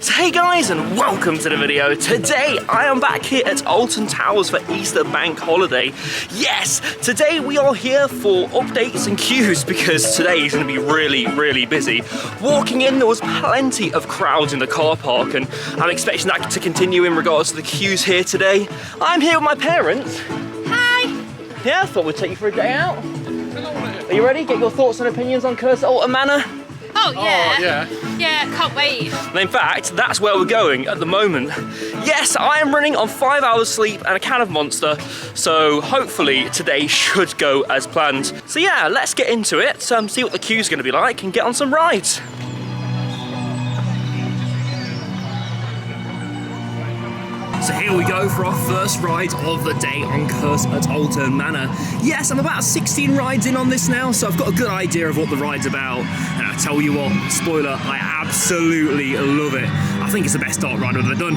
So hey guys, and welcome to the video. Today I am back here at Alton Towers for Easter Bank Holiday. Yes, today we are here for updates and queues because today is going to be really busy. Walking in, there was plenty of crowds in the car park, and I'm expecting that to continue in regards to the queues here today. I'm here with my parents. Hi. Yeah, I thought we'd take you for a day out. Are you ready? Get your thoughts and opinions on Curse at Alton Manor? Oh yeah. Oh, yeah. Yeah, can't wait. In fact, that's where we're going at the moment. Yes, I am running on 5 hours sleep and a can of Monster, so hopefully today should go as planned. So yeah, let's get into it, see what the queue's going to be like and get on some rides. So here we go for our first ride of the day on Curse at Alton Manor. Yes, I'm about 16 rides in on this now, so I've got a good idea of what the ride's about. And I tell you what, spoiler, I absolutely love it. I think it's the best dark ride I've ever done.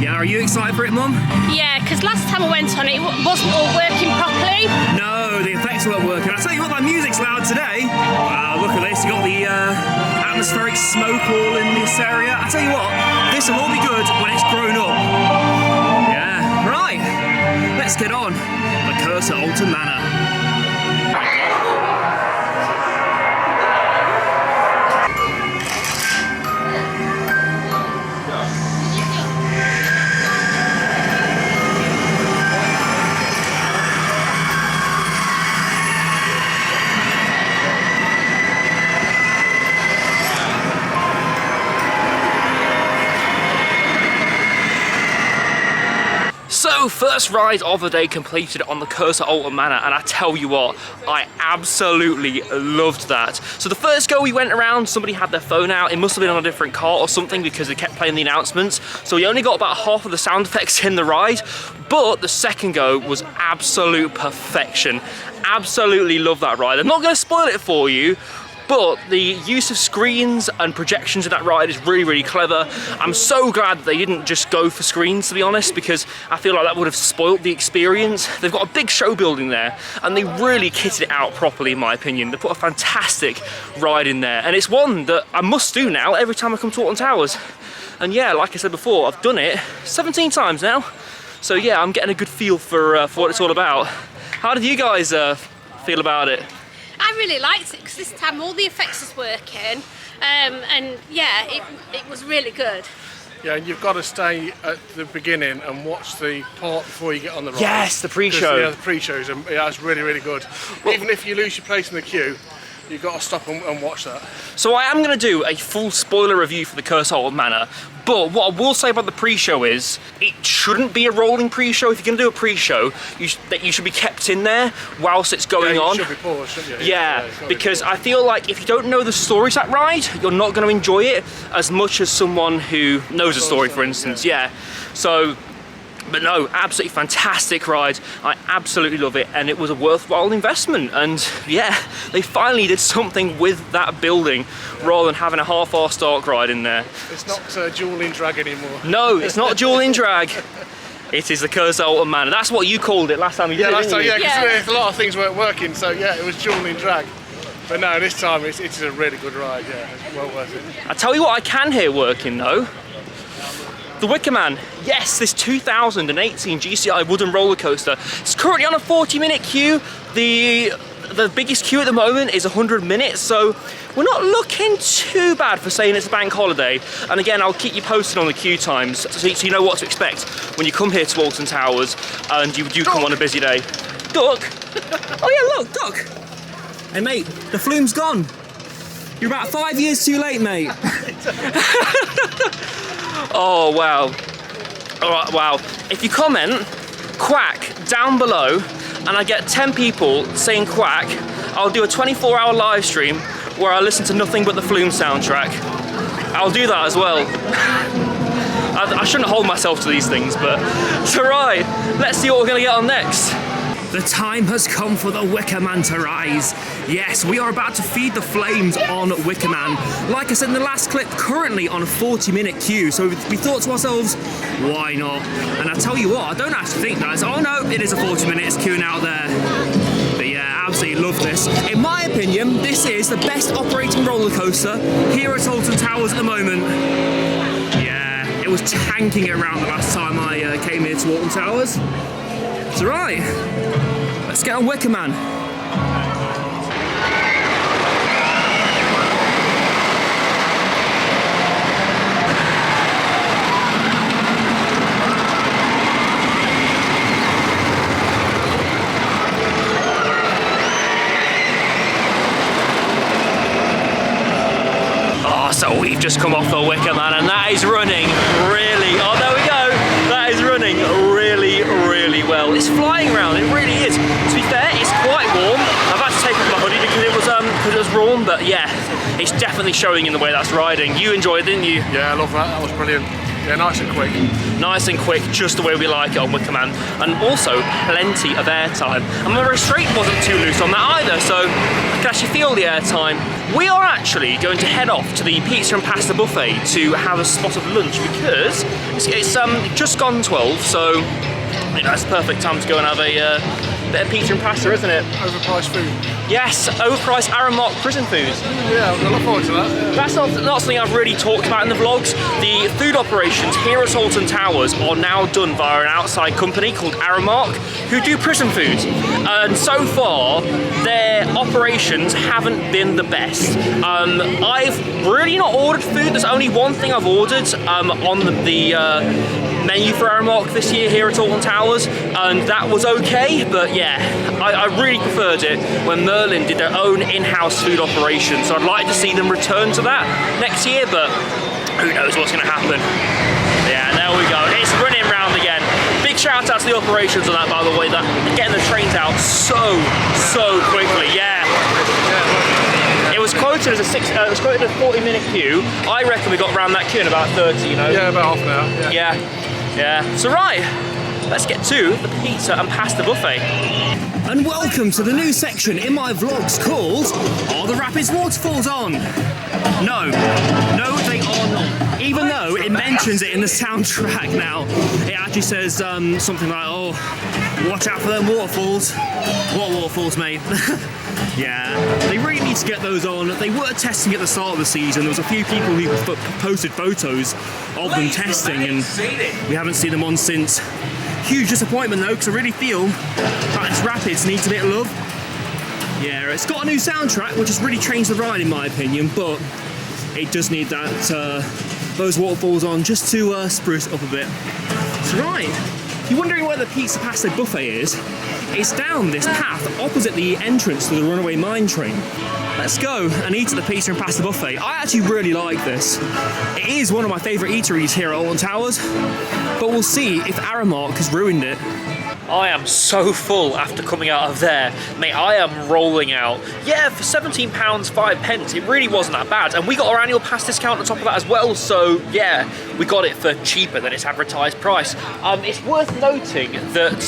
Yeah, are you excited for it, Mum? Yeah, because last time I went on it wasn't all working properly. No, the effects weren't working. I tell you what, my music's loud today. Look at this, you got the atmospheric smoke all in this area. I tell you what, this will all be good when it's grown up. Yeah, right, let's get on. The Curse at Alton Manor. So, first ride of the day completed on the Curse at Alton Manor, and I tell you what, I absolutely loved that. So the first go we went around, somebody had their phone out, it must have been on a different car or something because they kept playing the announcements, so we only got about half of the sound effects in the ride, but the second go was absolute perfection. Absolutely love that ride. I'm not going to spoil it for you, but the use of screens and projections in that ride is really clever. I'm so glad that they didn't just go for screens, to be honest, because I feel like that would have spoiled the experience. They've got a big show building there, and they really kitted it out properly, in my opinion. They put a fantastic ride in there, and it's one that I must do now every time I come to Alton Towers. And yeah, like I said before, I've done it 17 times now. So yeah, I'm getting a good feel for what it's all about. How did you guys feel about it? I really liked it because this time all the effects was working, and yeah, it was really good. Yeah, and you've got to stay at the beginning and watch the part before you get on the ride. Yes, the pre-show. Yeah, the pre-shows, yeah, it's really good. Well, even if you lose your place in the queue, you've got to stop and watch that. So I am going to do a full spoiler review for the Curse at Alton Manor, but what I will say about the pre-show is, it shouldn't be a rolling pre-show. If you're going to do a pre-show, you should be kept in there whilst it's going on. You should be paused, shouldn't you? Yeah, because I feel like if you don't know the story to that ride, you're not going to enjoy it as much as someone who knows the story, for instance. Yeah. So, but no, absolutely fantastic ride. I absolutely love it, and it was a worthwhile investment. And yeah, they finally did something with that building rather than having a half-assed dark ride in there. It's not dueling drag anymore. No, it's not dueling drag. It is the Curse at Alton Manor. That's what you called it last time you did it, last time, didn't you? yeah, because a lot of things weren't working, so yeah, it was dueling drag. But no, this time it's a really good ride, yeah, it's well worth it. I tell you what I can hear working though. The Wicker Man, yes, this 2018 GCI wooden roller coaster. It's currently on a 40-minute queue. The biggest queue at the moment is 100 minutes, so we're not looking too bad for saying it's a bank holiday. And again, I'll keep you posted on the queue times so you know what to expect when you come here to Alton Towers and you do come on a busy day. Duck? Oh yeah, look, duck. Hey mate, the flume's gone. You're about 5 years too late, mate. Oh, wow. All right, wow. If you comment quack down below and I get 10 people saying quack, I'll do a 24-hour live stream where I listen to nothing but the Flume soundtrack. I'll do that as well. I shouldn't hold myself to these things, but it's all right. Let's see what we're going to get on next. The time has come for the Wicker Man to rise. Yes, we are about to feed the flames on Wicker Man. Like I said in the last clip, currently on a 40-minute queue, so we thought to ourselves, why not? And I tell you what, I don't actually think that. Oh no, it is a 40 minutes queuing out there. But yeah, absolutely love this. In my opinion, this is the best operating roller coaster here at Alton Towers at the moment. was tanking it around the last time I came here to Alton Towers. It's alright. Let's get on Wicker Man. So we've just come off the Wicker Man and that is running really, oh there we go, that is running really, really well. It's flying around, it really is. To be fair, it's quite warm. I've had to take off my hoodie because it was warm, but yeah, it's definitely showing in the way that's riding. You enjoyed it, didn't you? Yeah, I love that, that was brilliant. Yeah, nice and quick. Nice and quick, just the way we like it on Wicker Man. And also, plenty of airtime. And my restraint wasn't too loose on that either, so I can actually feel the airtime. We are actually going to head off to the pizza and pasta buffet to have a spot of lunch because it's just gone 12, so you know, it's the perfect time to go and have a bit of pizza and pasta, isn't it? Overpriced food. Yes, overpriced Aramark prison food. Yeah, I look forward to that. That's not something I've really talked about in the vlogs. The food operations here at Alton Towers are now done via an outside company called Aramark, who do prison food. And so far, their operations haven't been the best. I've really not ordered food. There's only one thing I've ordered on the menu for Aramark this year here at Alton Towers, and that was okay, but yeah, I really preferred it when Merlin did their own in-house food operation, so I'd like to see them return to that next year, but who knows what's going to happen. Yeah, there we go, it's running round again. Big shout out to the operations on that, by the way, that getting the trains out so quickly, yeah. It was quoted as a 40-minute queue. I reckon we got around that queue in about 30, you know? Yeah, about half an hour. Yeah. So right, let's get to the pizza and pasta buffet. And welcome to the new section in my vlogs called Are the Rapids Waterfalls On? No, they are not. Even though it mentions it in the soundtrack now, it actually says something like, oh, watch out for them waterfalls. What waterfalls, mate? Yeah, they really need to get those on. They were testing at the start of the season. There was a few people who posted photos of them testing, and we haven't seen them on since. Huge disappointment though, because I really feel that its rapids needs a bit of love. Yeah, it's got a new soundtrack, which has really changed the ride in my opinion, but it does need that those waterfalls on just to spruce it up a bit. So right, if you're wondering where the pizza pasta buffet is, it's down this path opposite the entrance to the runaway mine train. Let's go and eat at the pizza and pasta buffet. I actually really like this. It is one of my favourite eateries here at Alton Towers, but we'll see if Aramark has ruined it. I am so full after coming out of there. Mate, I am rolling out. Yeah, for £17, 5 pence, it really wasn't that bad. And we got our annual pass discount on top of that as well, so yeah, we got it for cheaper than its advertised price. It's worth noting that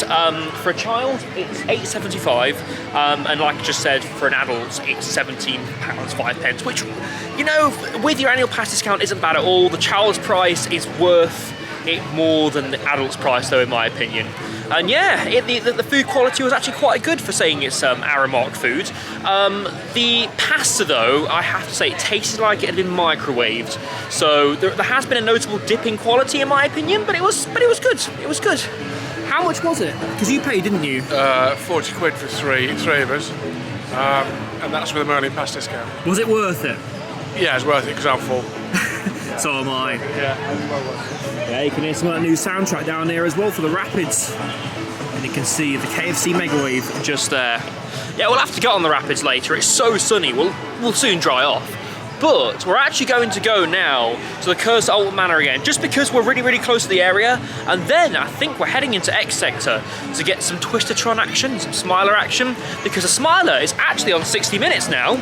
for a child, it's £8.75, and like I just said, for an adult, it's £17, 5 pence, which, you know, with your annual pass discount isn't bad at all. The child's price is worth it more than the adult's price though, in my opinion. And yeah, the food quality was actually quite good for saying it's Aramark food. The pasta though, I have to say, it tasted like it had been microwaved. So there has been a notable dip in quality in my opinion, but it was good. It was good. How much was it? Because you paid, didn't you? 40 quid for three of us. And that's with a Merlin pass discount. Was it worth it? Yeah, it's worth it because I'm full. So am I. Yeah, well worth it. Yeah, you can hear some of that new soundtrack down there as well for the Rapids. And you can see the KFC Megawave just there. Yeah, we'll have to get on the Rapids later. It's so sunny, we'll soon dry off. But we're actually going to go now to the Curse Alton Manor again, just because we're really close to the area. And then I think we're heading into X Sector to get some Twistertron action, some Smiler action, because the Smiler is actually on 60 minutes now,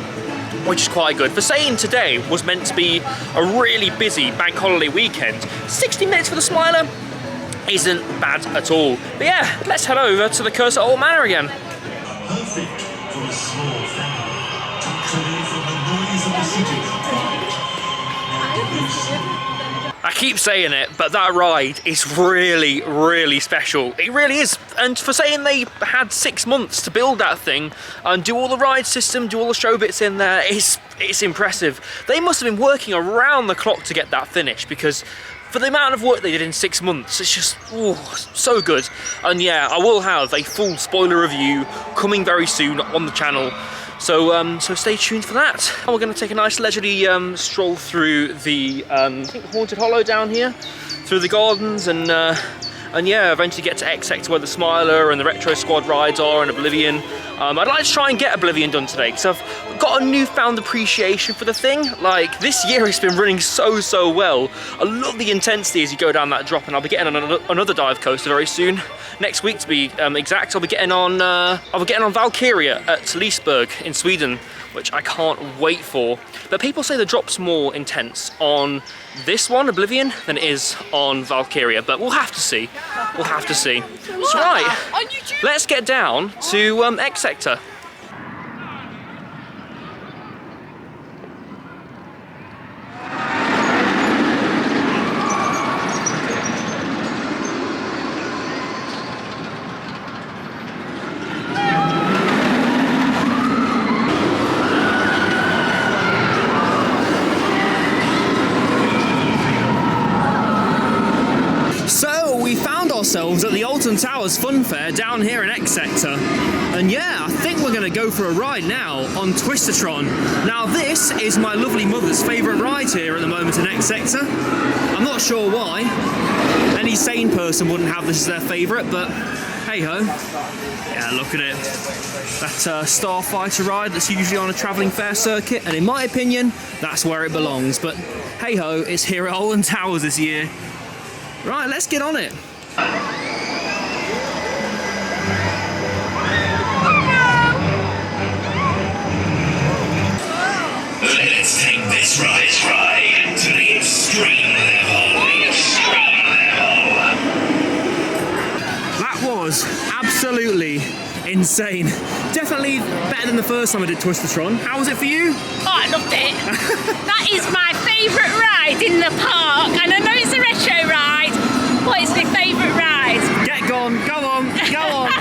which is quite good. For saying today was meant to be a really busy bank holiday weekend, 60 minutes for the Smiler isn't bad at all. But yeah, let's head over to the Curse Alton Manor again. Perfect for a small family, tucked away from the noise of the city. I keep saying it, but that ride is really special. It really is. And for saying they had 6 months to build that thing and do all the ride system, do all the show bits in there, it's it's impressive. They must have been working around the clock to get that finished, because for the amount of work they did in 6 months, it's just so good. And yeah, I will have a full spoiler review coming very soon on the channel. So stay tuned for that. And we're going to take a nice leisurely stroll through the I think Haunted Hollow down here, through the gardens, and yeah, eventually get to X Sector where the Smiler and the Retro Squad rides are, and Oblivion. I'd like to try and get Oblivion done today, because I've got a newfound appreciation for the thing. Like, this year it's been running so well. I love the intensity as you go down that drop, and I'll be getting on another dive coaster very soon. Next week, to be exact, I'll be getting on Valkyria at Liseberg in Sweden, which I can't wait for. But people say the drop's more intense on this one, Oblivion, than it is on Valkyria, but we'll have to see. We'll have to see. So right, let's get down to X Sector. Ourselves at the Alton Towers Fun Fair down here in X Sector, and yeah, I think we're going to go for a ride now on Twistertron. Now this is my lovely mother's favourite ride here at the moment in X Sector. I'm not sure why. Any sane person wouldn't have this as their favourite, but hey ho. Yeah, look at it. That Starfighter ride that's usually on a travelling fair circuit, and in my opinion, that's where it belongs. But hey ho, it's here at Alton Towers this year. Right, let's get on it. Let's take this ride to the extreme level. That was absolutely insane. Definitely better than the first time I did Twistertron. How was it for you? Oh, I loved it. That is my favourite ride in the park, and I know it's a retro ride, but it's my favourite ride. Get gone, go on, go on.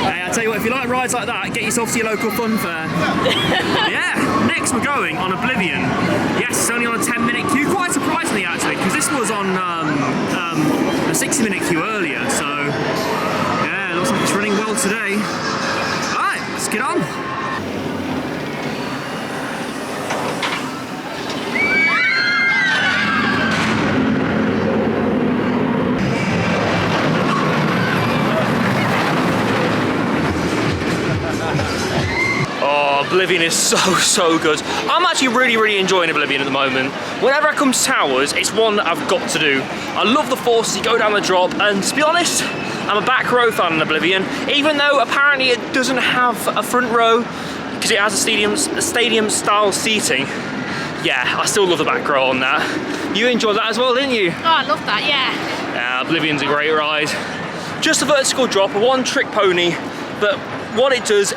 Hey, I tell you what, if you like rides like that, get yourself to your local fun fair. Yeah, next we're going on Oblivion. Yes, it's only on a 10-minute queue, quite surprisingly actually, because this was on a 60-minute queue earlier, so yeah, looks like it's running well today. Alright, let's get on. Oblivion is so good. I'm actually really enjoying Oblivion at the moment. Whenever I come to Towers, it's one that I've got to do. I love the forces you go down the drop, and to be honest, I'm a back row fan in Oblivion, even though apparently it doesn't have a front row because it has a stadium style seating. Yeah, I still love the back row on that. You enjoyed that as well, didn't you? Oh, I love that, yeah. Yeah, Oblivion's a great ride. Just a vertical drop, a one-trick pony, but what it does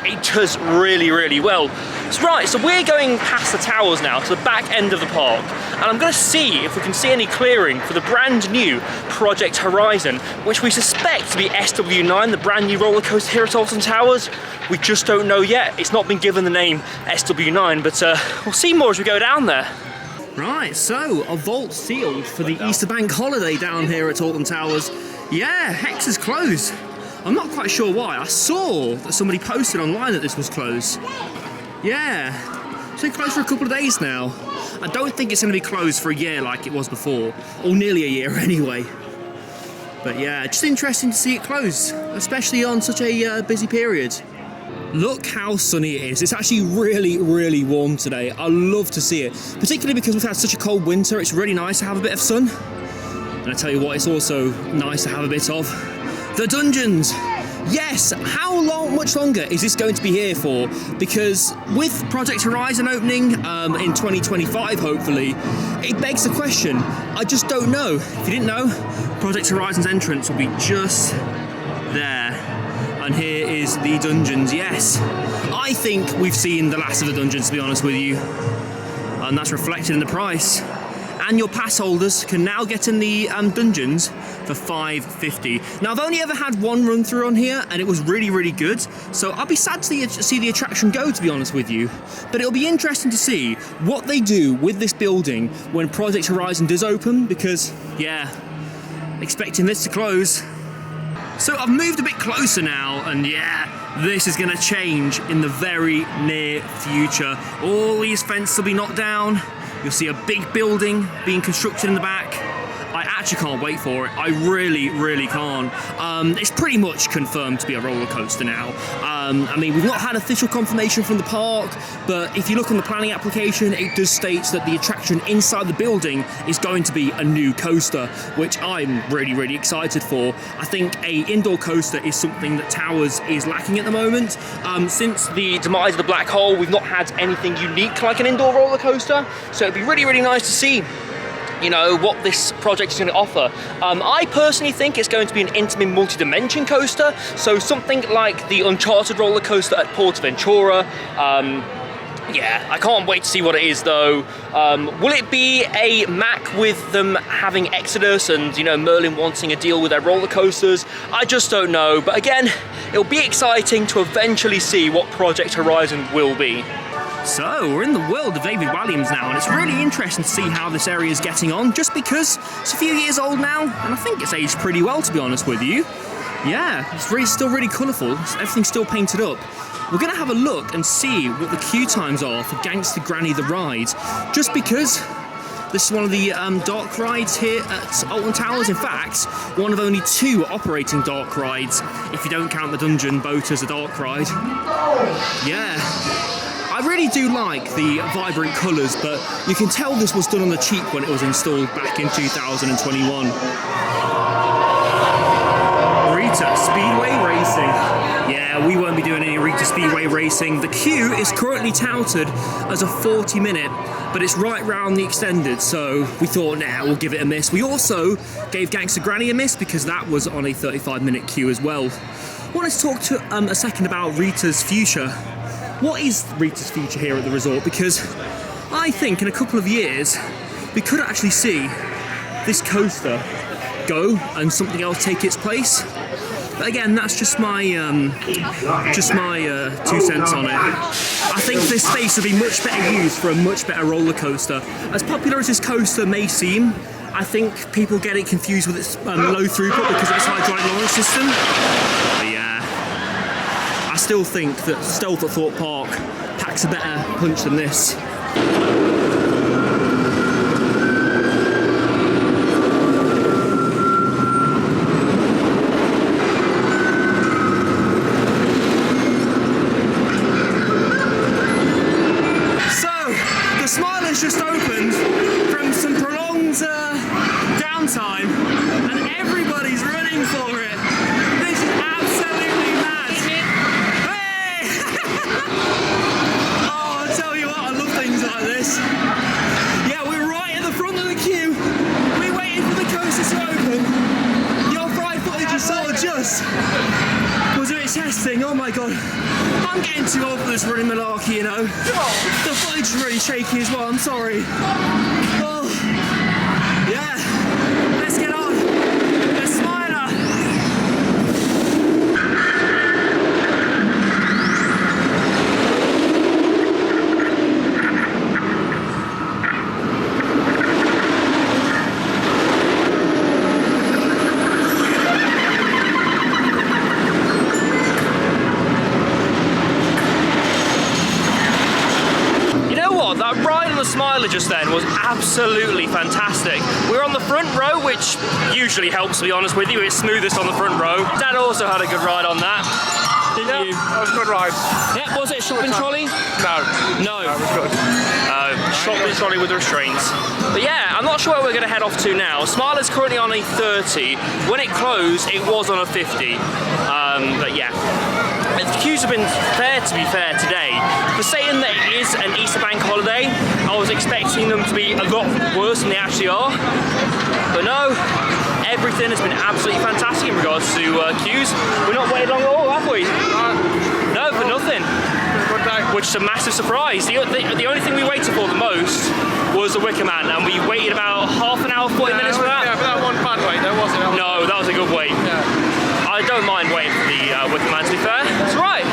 really well. So, right, so we're going past the towers now to the back end of the park, and I'm going to see if we can see any clearing for the brand new Project Horizon, which we suspect to be SW9, the brand new roller coaster here at Alton Towers. We just don't know yet. It's not been given the name SW9, but we'll see more as we go down there. Right, so a vault sealed for the Easter Bank holiday down here at Alton Towers. Yeah, Hex is closed. I'm not quite sure why. I saw that somebody posted online that this was closed. Yeah, it's been closed for a couple of days now. I don't think it's going to be closed for a year like it was before, or nearly a year anyway. But yeah, just interesting to see it close, especially on such a busy period. Look how sunny it is. It's actually really warm today. I love to see it, particularly because we've had such a cold winter. It's really nice to have a bit of sun. And I tell you what, it's also nice to have a bit of the dungeons. Yes, much longer is this going to be here for? Because with Project Horizon opening in 2025, hopefully, it begs the question. I just don't know. If you didn't know, Project Horizon's entrance will be just there. And here is the dungeons. Yes, I think we've seen the last of the dungeons, to be honest with you. And that's reflected in the price. annual pass holders can now get in the dungeons for $5.50. Now, I've only ever had one run through on here, and it was really, really good. So I'll be sad to see the attraction go, to be honest with you. But it'll be interesting to see what they do with this building when Project Horizon does open, because, yeah, expecting this to close. So I've moved a bit closer now, and yeah, this is going to change in the very near future. All these fences will be knocked down. You'll see a big building being constructed in the back. I actually can't wait for it. I really, really can't. It's pretty much confirmed to be a roller coaster now. I mean, we've not had official confirmation from the park, but if you look on the planning application, it does state that the attraction inside the building is going to be a new coaster, which I'm really, really excited for. I think a indoor coaster is something that Towers is lacking at the moment. Since the demise of the black hole, we've not had anything unique like an indoor roller coaster, so it'd be really, really nice to see, you know, what this project is going to offer. I personally think it's going to be an intimate multi-dimension coaster, so something like the Uncharted roller coaster at Portaventura. Yeah, I can't wait to see what it is though. Will it be a Mac with them having Exodus and, you know, Merlin wanting a deal with their roller coasters? I just don't know, but again, it'll be exciting to eventually see what Project Horizon will be. So, we're in the world of David Walliams now, and it's really interesting to see how this area is getting on, just because it's a few years old now, and I think it's aged pretty well, to be honest with you. Yeah, it's really, still really colourful, everything's still painted up. We're going to have a look and see what the queue times are for Gangster Granny the Ride, just because this is one of the dark rides here at Alton Towers. In fact, one of only 2 operating dark rides, if you don't count the dungeon boat as a dark ride. Yeah. I really do like the vibrant colours, but you can tell this was done on the cheap when it was installed back in 2021. Rita Speedway Racing. Yeah, we won't be doing any Rita Speedway Racing. The queue is currently touted as a 40-minute, but it's right round the extended, so we thought, nah, we'll give it a miss. We also gave Gangster Granny a miss because that was on a 35-minute queue as well. I wanted to talk to a second about Rita's future. What is Rita's future here at the resort? Because I think in a couple of years we could actually see this coaster go and something else take its place. But again, that's just my 2 cents on it. I think this space would be much better used for a much better roller coaster. As popular as this coaster may seem, I think people get it confused with its low throughput because of its hydraulic launch system. But yeah. I still think that Stealth at Thorpe Park packs a better punch than this. So, the Smiler's just opened from some prolonged downtime, and everybody's running for it. This is absolutely mad. Oh, I tell you what, I love things like this. Yeah, we're right at the front of the queue. We're waiting for the coaster to open. The off-ride footage you saw just was doing testing. Oh my god. I'm getting too old for this running malarkey, you know. The footage is really shaky as well, I'm sorry. Oh, yeah. Let's get on. The Smiler. That ride on the Smiler just then was absolutely fantastic. We're on the front row, which usually helps, to be honest with you. It's smoothest on the front row. Dad also had a good ride on that. Didn't you? That was a good ride. Yeah, was it a shopping trolley? No. No. That was good. Shopping trolley with restraints. But yeah, I'm not sure where we're going to head off to now. Smiler's currently on a 30. When it closed, it was on a 50. But yeah. The queues have been fair, to be fair, today. For saying that it is an Easter bank holiday, I was expecting them to be a lot worse than they actually are. But no, everything has been absolutely fantastic in regards to queues. We're not waiting long at all, have we? No, for nothing. today. Which is a massive surprise. The only thing we waited for the most was the Wicker Man, and we waited about half an hour, 40 minutes for that. Yeah, but that wasn't bad wait, though, was it? No, that was a good wait. Yeah. I don't mind waiting for the Wicker Man, to be fair. That's right.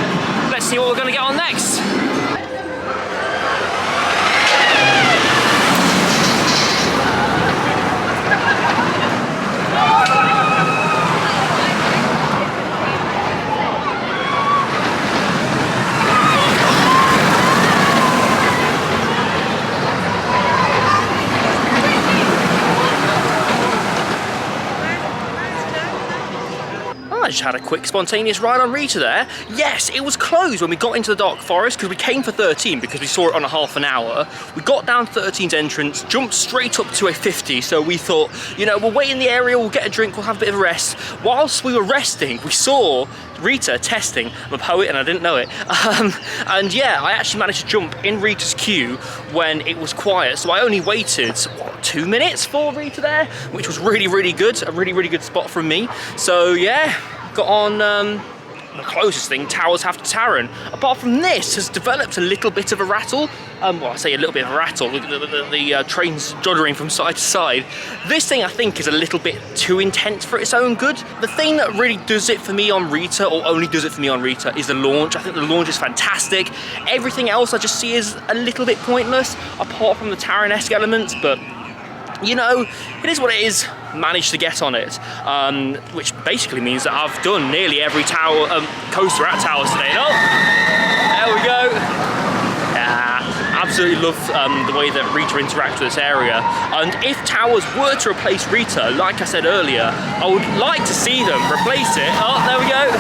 Let's see what we're going to get on next. I just had a quick spontaneous ride on Rita there. Yes, it was closed when we got into the dark forest because we came for 13 because we saw it on a half an hour. We got down to 13's entrance, jumped straight up to a 50, so we thought, you know, we'll wait in the area, we'll get a drink, we'll have a bit of a rest. Whilst we were resting, we saw Rita testing. I'm a poet and I didn't know it. And yeah, I actually managed to jump in Rita's queue when it was quiet, so I only waited, what, 2 minutes for Rita there, which was really, really good. A really, really good spot from me. So yeah, got on the closest thing towers have to Taron. Apart from this, has developed a little bit of a rattle. Well, I say a little bit of a rattle. The train's juddering from side to side. This thing, I think, is a little bit too intense for its own good. The thing that really does it for me on Rita, or only does it for me on Rita, is the launch. I think the launch is fantastic. Everything else I just see as a little bit pointless, apart from the Taron-esque elements, but you know, it is what it is. Managed to get on it, which basically means that I've done nearly every tower coaster at Towers today. Oh, there we go. Yeah, absolutely love the way that Rita interacts with this area. And if Towers were to replace Rita, like I said earlier, I would like to see them replace it. Oh, there we go.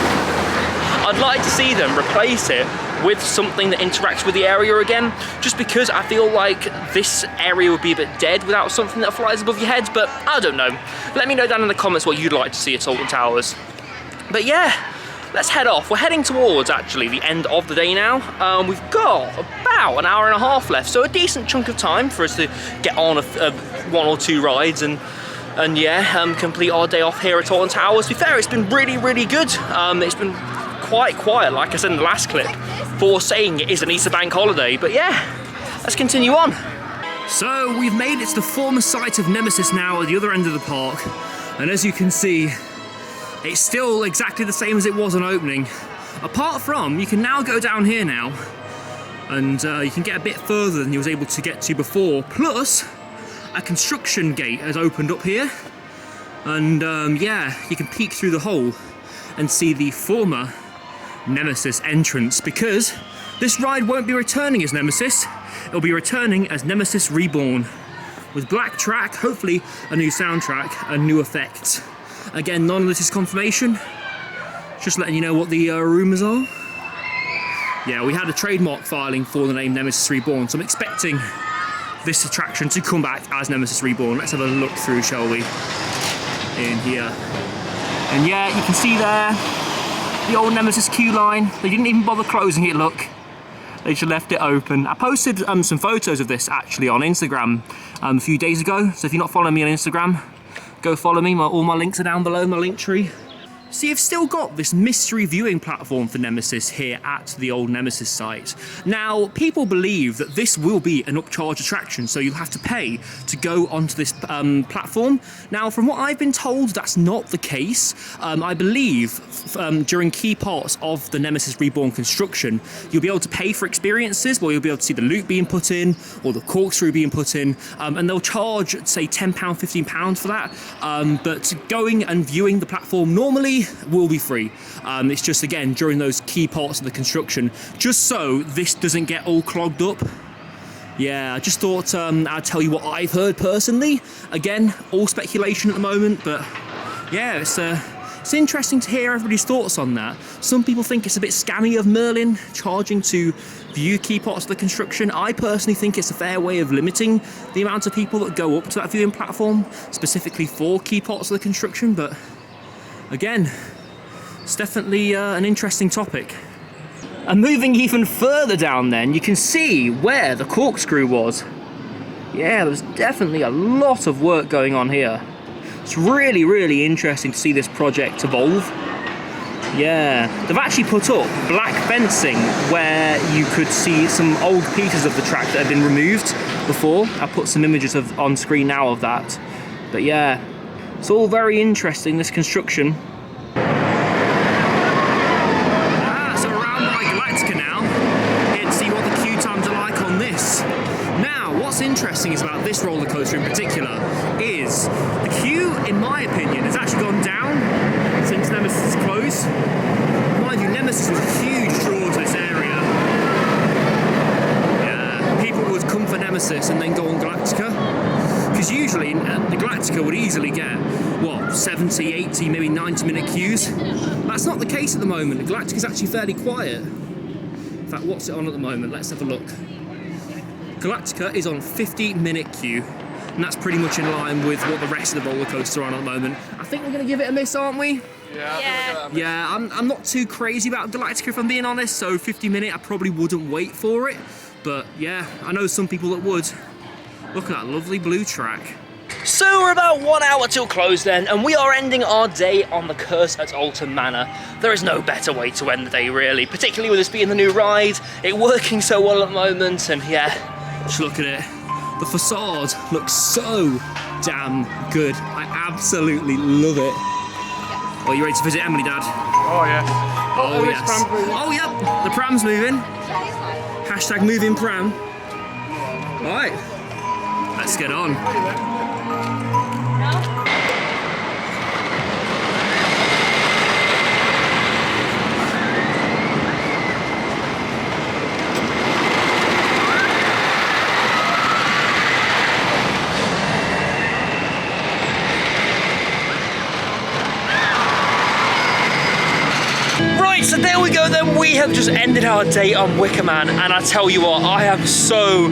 I'd like to see them replace it with something that interacts with the area again, just because I feel like this area would be a bit dead without something that flies above your head, but I don't know. Let me know down in the comments what you'd like to see at Alton Towers. But yeah, let's head off. We're heading towards, actually, the end of the day now. We've got about an hour and a half left, so a decent chunk of time for us to get on one or two rides and yeah, complete our day off here at Alton Towers. To be fair, it's been really, really good. It's been quite quiet, like I said in the last clip, for saying it is an Easter bank holiday, but yeah, let's continue on. So we've made it to the former site of Nemesis now at the other end of the park, and as you can see, it's still exactly the same as it was on opening, apart from you can now go down here now, and you can get a bit further than you was able to get to before, plus a construction gate has opened up here, and yeah, you can peek through the hole and see the former Nemesis entrance, because this ride won't be returning as Nemesis, it'll be returning as Nemesis Reborn, with black track, hopefully a new soundtrack and new effects. Again, none of this is confirmation, just letting you know what the rumours are. Yeah, we had a trademark filing for the name Nemesis Reborn, so I'm expecting this attraction to come back as Nemesis Reborn. Let's have a look through, shall we, in here. And yeah, you can see there the old Nemesis queue line. They didn't even bother closing it, look. They just left it open. I posted some photos of this actually on Instagram a few days ago, so if you're not following me on Instagram, go follow me. All my links are down below in my link tree. So you've still got this mystery viewing platform for Nemesis here at the old Nemesis site. Now, people believe that this will be an upcharge attraction, so you'll have to pay to go onto this platform. Now, from what I've been told, that's not the case. I believe during key parts of the Nemesis Reborn construction, you'll be able to pay for experiences, where you'll be able to see the loop being put in, or the corkscrew being put in, and they'll charge, say, £10, £15 for that. But going and viewing the platform normally will be free. It's just, again, during those key parts of the construction, just so this doesn't get all clogged up. Yeah, I just thought I'd tell you what I've heard personally. Again, all speculation at the moment, but yeah, it's interesting to hear everybody's thoughts on that. Some people think it's a bit scammy of Merlin charging to view key parts of the construction. I personally think it's a fair way of limiting the amount of people that go up to that viewing platform, specifically for key parts of the construction, but again, it's definitely an interesting topic. And moving even further down then, you can see where the corkscrew was. Yeah, there's definitely a lot of work going on here. It's really, really interesting to see this project evolve. Yeah, they've actually put up black fencing where you could see some old pieces of the track that had been removed before. I'll put some images on screen now of that. But yeah, it's all very interesting, this construction. So around by Galactica now, here to see what the queue times are like on this. Now, what's interesting is about this roller coaster in particular is the queue, in my opinion, has actually gone down since Nemesis is closed. Mind you, Nemesis was a huge draw to this area. Yeah, people would come for Nemesis and then go on Galactica. Because usually the Galactica would easily get, what, 70, 80, maybe 90-minute queues. That's not the case at the moment. The Galactica's actually fairly quiet. In fact, what's it on at the moment? Let's have a look. Galactica is on 50-minute queue. And that's pretty much in line with what the rest of the roller coaster are on at the moment. I think we're going to give it a miss, aren't we? Yeah, I'm not too crazy about Galactica if I'm being honest, so 50-minute I probably wouldn't wait for it. But yeah, I know some people that would. Look at that lovely blue track. So we're about 1 hour till close then, and we are ending our day on the Curse at Alton Manor. There is no better way to end the day really, particularly with this being the new ride, it working so well at the moment, and yeah, just look at it. The facade looks so damn good. I absolutely love it. Are you ready to visit Emily, Dad? Oh yeah. Oh yes. Oh yep, the pram's moving. Hashtag moving pram. Alright, let's get on. So there we go then, we have just ended our day on Wicker Man, and I tell you what, I am so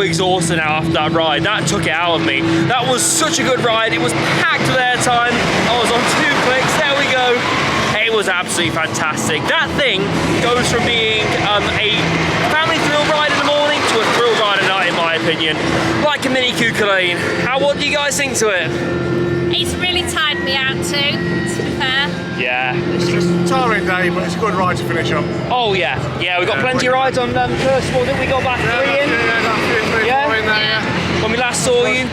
exhausted now after that ride. That took it out of me. That was such a good ride, it was packed with airtime, I was on 2 clicks, there we go. It was absolutely fantastic. That thing goes from being a family thrill ride in the morning to a thrill ride at night in my opinion. Like a mini Cuckoo Lane. What do you guys think to it? It's really tired me out too, to be fair. Yeah. It's just a tiring day, but it's a good ride to finish on. Oh yeah, we got plenty of rides on Curse, didn't we? Got back 3 in. Yeah, 4 in there, yeah. When we last saw you.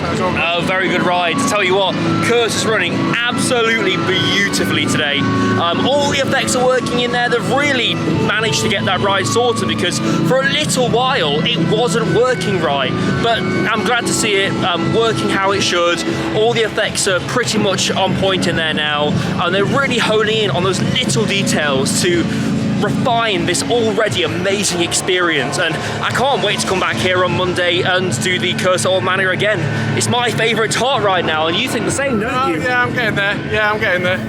Oh, very good ride. To tell you what, Curse is running absolutely beautifully today. All the effects are working in there. They've really managed to get that ride sorted because for a little while it wasn't working right. But I'm glad to see it working how it should. All the effects are pretty much on point in there now, and they're really honing in on those little details to refine this already amazing experience, and I can't wait to come back here on Monday and do the Curse at Alton Manor again. It's my favourite tart ride now, and you think the same, don't you? Yeah, I'm getting there. Yeah, I'm getting there.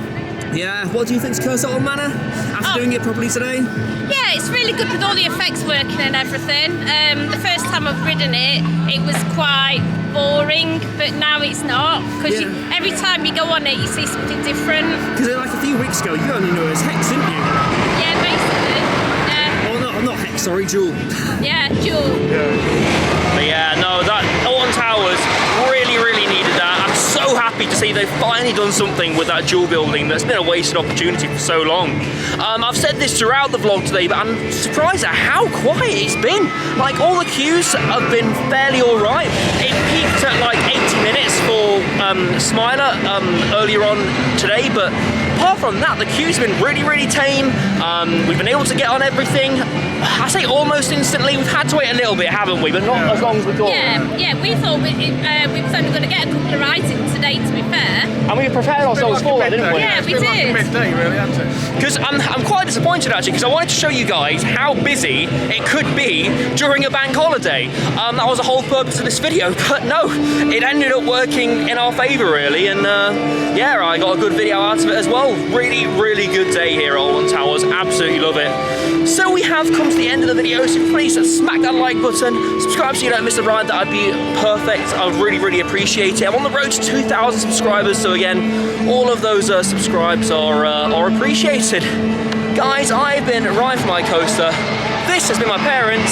Yeah, what do you think's Curse at Alton Manor after doing it properly today? Yeah, it's really good with all the effects working and everything. The first time I've ridden it, it was quite boring, but now it's not, because every time you go on it, you see something different. Because like a few weeks ago, you only knew it as Hex, didn't you? Yeah, basically. Yeah. Oh, no, I'm not Hex, sorry, Jewel. Yeah, Jewel. But yeah, no, that Alton Towers really needed that. I'm so happy to see they've finally done something with that Jewel building that's been a wasted opportunity for so long. I've said this throughout the vlog today, but I'm surprised at how quiet it's been. Like, all the queues have been fairly alright. It peaked at like 80 minutes for Smiler earlier on today, but apart from that, the queue's been really tame. We've been able to get on everything. I say almost instantly. We've had to wait a little bit, haven't we? But not as long as we thought. Yeah, we thought we was only going to get a couple of rides in today, to be fair. And we prepared ourselves for that, didn't we? Yeah, we did. Like midday, really, hasn't it? Because I'm quite disappointed actually, because I wanted to show you guys how busy it could be during a bank holiday. That was the whole purpose of this video, but no, it ended up working in our favour really, and yeah, I got a good video out of it as well. Really good day here at Alton Towers, absolutely love it. So we have come to the end of the video, so please smack that like button, subscribe so you don't miss the ride, that'd be perfect. I would really appreciate it. I'm on the road to 2,000 subscribers, so again, all of those subscribes are appreciated. Guys, I've been Ryan from my coaster. This has been my parents.